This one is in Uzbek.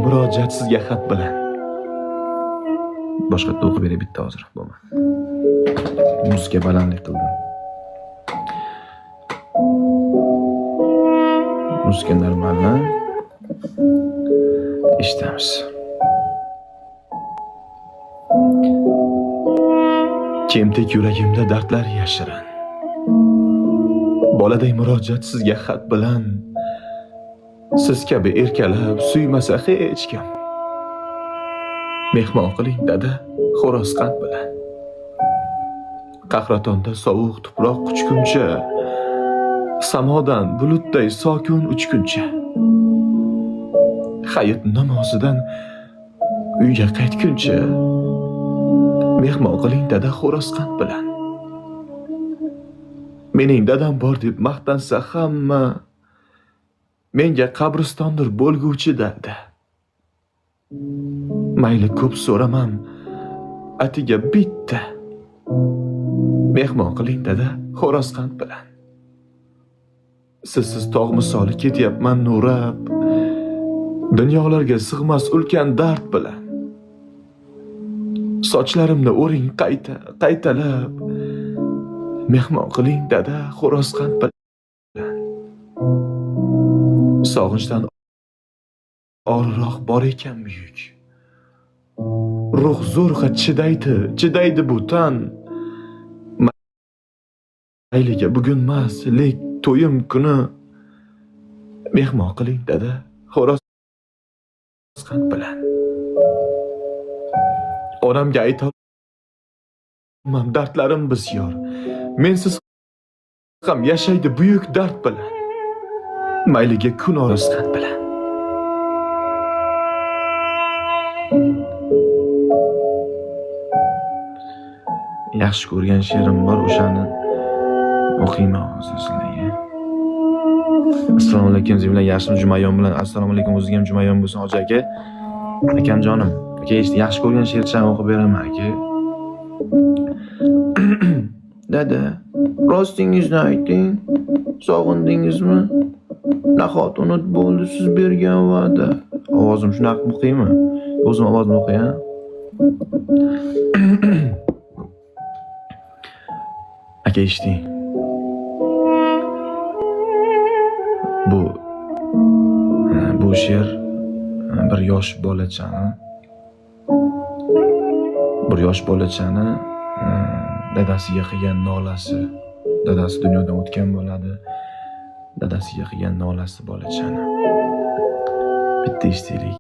murojaat sizga xat bilan. Boshqa o'qib beray bitta hozir bo'lmadi. Muzga balandlik qildim. Muzga normalmi? Eshitamiz. Kemtik yuragimda dardlar yashirin. Boladay murojaat sizga xat bilan. Siz kabi erkalab suymasa hech kim. Mehmon qiling dada xo'roz qand bilan. Qahratonda sovuq tuproq quchguncha, samodan bulutday sokun uchguncha. Hayit namozidan uyga qaytguncha, mehmon qiling dada xo'roz qand bilan. Mening dadam bor deb maqtansa hamma, menga qabristondir bo'lguvchi dalda. Mayli ko'p so'ramam, atiga bitta. Mehmon qiling dada xo'roz qand bilan. Sizsiz tog' misoli ketyapman nurab, dunyolarga sig'mas ulkan dard bilan. Sochlarimni o'ring qaytalab, mehmon qiling dada xo'roz qand bilan. Sog'inchdan og'irroq bor ekan buyuk. Ruh zo'rg'a chidaydi bu tan. Mayliga bugun mas, lek to'yim kuni. Mehmon qiling dada xo'roz qand bilan. Onamga aytaman dardlarim bisyor. Mensiz ham yashaydi buyuk dard bilan. Mayliga kun xo'roz qand bilan. Yaxshi ko'rgan she'rim bor, o'shani o'qiyman hozir sizlarga. Assalomu alaykum, sizlar yaxshimi Jumayon bilan? Assalomu alaykum, o'zingizga ham Jumayon bo'lsin hoji aka. Akamjonim, aka yaxshi ko'rgan she'rchani o'qib beraman aka. Dada, rostingizni ayting. Sog'indingizmi? Nahot unut bo'ldi siz bergan va'da. Ovozim shunaqa o'qiymi? O'zim ovozimni o'qiyman. Aka eshiting. Bu she'r bir yosh bolachani dadasiga qilgan nolasi. Dadasi dunyodan o'tgan bo'ladi. Dadasiga qilgan nolasi bolachani. Bitta eshitaylik.